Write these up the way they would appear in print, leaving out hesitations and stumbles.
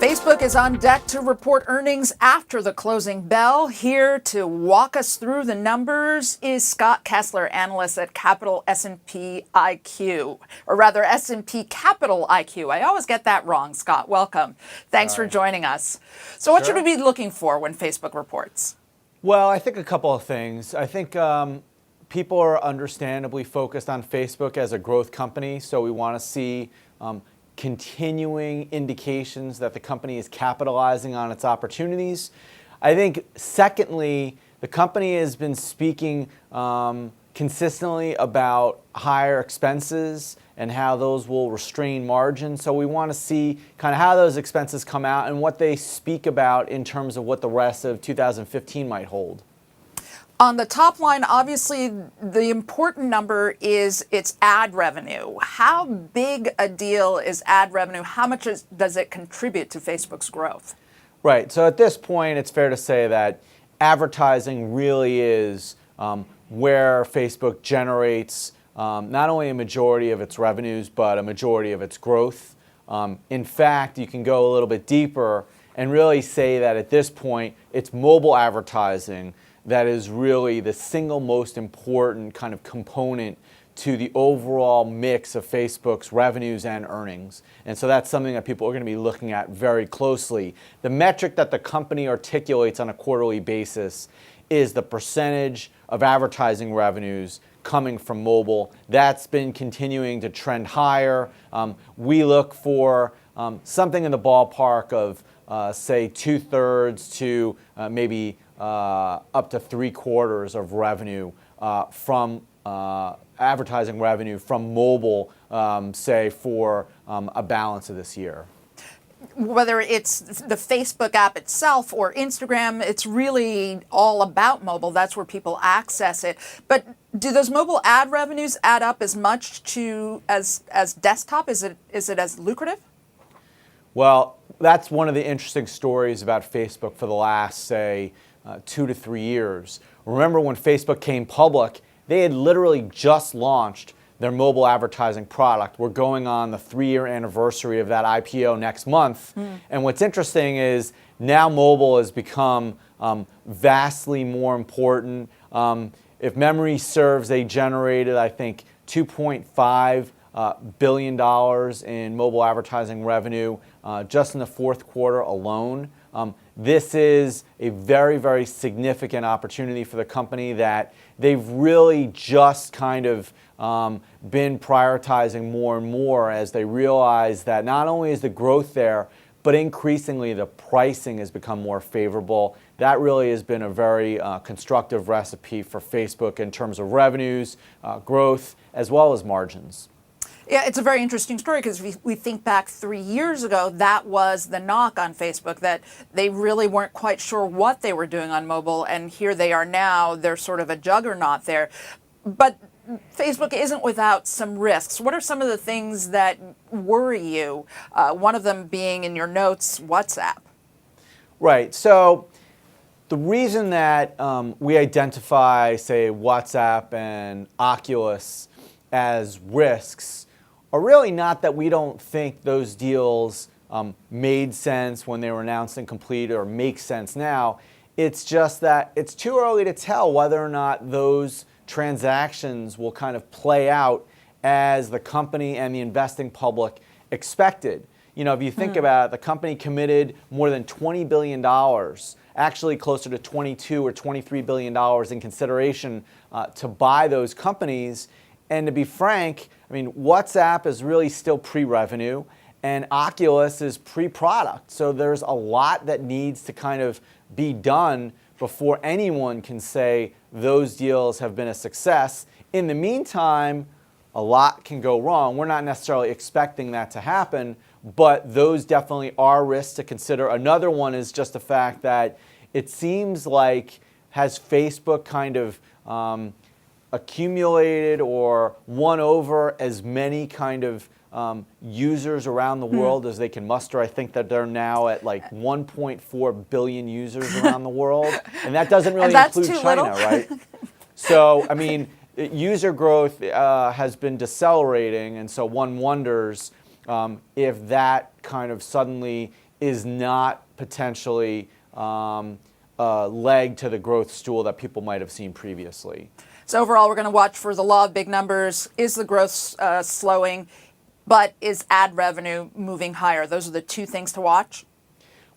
Facebook is on deck to report earnings after the closing bell. Here to walk us through the numbers is Scott Kessler, analyst at Capital S&P IQ, or rather S&P Capital IQ. I always get that wrong, Scott. Welcome. Thanks for joining us. So what should we be looking for when Facebook reports? Well, I think a couple of things. I think people are understandably focused on Facebook as a growth company, so we want to see continuing indications that the company is capitalizing on its opportunities. I think, secondly, the company has been speaking consistently about higher expenses and how those will restrain margins. So we want to see kind of how those expenses come out and what they speak about in terms of what the rest of 2015 might hold. On the top line, obviously, the important number is its ad revenue. How big a deal is ad revenue? How much does it contribute to Facebook's growth? Right. So at this point, it's fair to say that advertising really is where Facebook generates not only a majority of its revenues, but a majority of its growth. In fact, you can go a little bit deeper and really say that at this point, it's mobile advertising that is really the single most important kind of component to the overall mix of Facebook's revenues and earnings. And so that's something that people are going to be looking at very closely. The metric that the company articulates on a quarterly basis is the percentage of advertising revenues coming from mobile. That's been continuing to trend higher. We look for something in the ballpark of, say, 2/3 to maybe up to 3/4 of revenue from advertising revenue from mobile, say, for a balance of this year. Whether it's the Facebook app itself or Instagram, it's really all about mobile. That's where people access it. But do those mobile ad revenues add up as much to as desktop? Is it as lucrative? Well, that's one of the interesting stories about Facebook for the last, say, 2 to 3 years. Remember when Facebook came public, they had literally just launched their mobile advertising product. We're going on the 3-year anniversary of that IPO next month. And what's interesting is now mobile has become vastly more important. If memory serves, they generated, I think, $2.5 billion in mobile advertising revenue just in the fourth quarter alone. This is a very, very significant opportunity for the company that they've really just kind of been prioritizing more and more as they realize that not only is the growth there, but increasingly the pricing has become more favorable. That really has been a very constructive recipe for Facebook in terms of revenues, growth, as well as margins. Yeah, it's a very interesting story because we think back 3 years ago, that was the knock on Facebook, that they really weren't quite sure what they were doing on mobile, and here they are now. They're sort of a juggernaut there. But Facebook isn't without some risks. What are some of the things that worry you? One of them being in your notes, WhatsApp. Right. So the reason that we identify, say, WhatsApp and Oculus as risks are really not that we don't think those deals made sense when they were announced and completed or make sense now. It's just that it's too early to tell whether or not those transactions will kind of play out as the company and the investing public expected. You know, if you think about it, the company committed more than $20 billion, actually closer to $22 or $23 billion in consideration to buy those companies. And to be frank, I mean, WhatsApp is really still pre-revenue and Oculus is pre-product. So there's a lot that needs to kind of be done before anyone can say those deals have been a success. In the meantime, a lot can go wrong. We're not necessarily expecting that to happen, but those definitely are risks to consider. Another one is just the fact that it seems like has Facebook kind of accumulated or won over as many kind of users around the world as they can muster. I think that they're now at like 1.4 billion users around the world. And that doesn't really include China, right? So, I mean, user growth has been decelerating, and so one wonders if that kind of suddenly is not potentially a leg to the growth stool that people might have seen previously. So overall, we're going to watch for the law of big numbers. Is the growth slowing? But is ad revenue moving higher? Those are the two things to watch.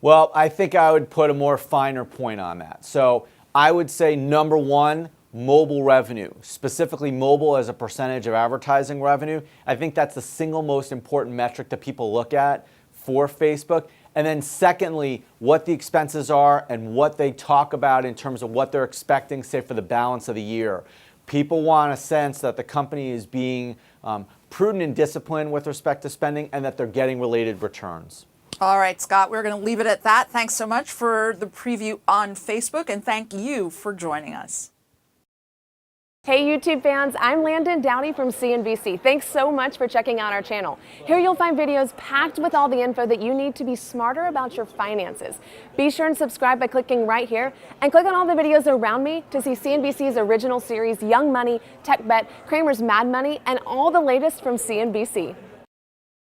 Well, I think I would put a more finer point on that. So I would say number one, mobile revenue, specifically mobile as a percentage of advertising revenue. I think that's the single most important metric that people look at for Facebook. And then secondly, what the expenses are and what they talk about in terms of what they're expecting, say, for the balance of the year. People want a sense that the company is being prudent and disciplined with respect to spending and that they're getting related returns. All right, Scott, we're going to leave it at that. Thanks so much for the preview on Facebook, and thank you for joining us. Hey YouTube fans, I'm Landon Dowdy from CNBC. Thanks so much for checking out our channel. Here you'll find videos packed with all the info that you need to be smarter about your finances. Be sure and subscribe by clicking right here and click on all the videos around me to see CNBC's original series Young Money, Tech Bet, Kramer's Mad Money, and all the latest from CNBC.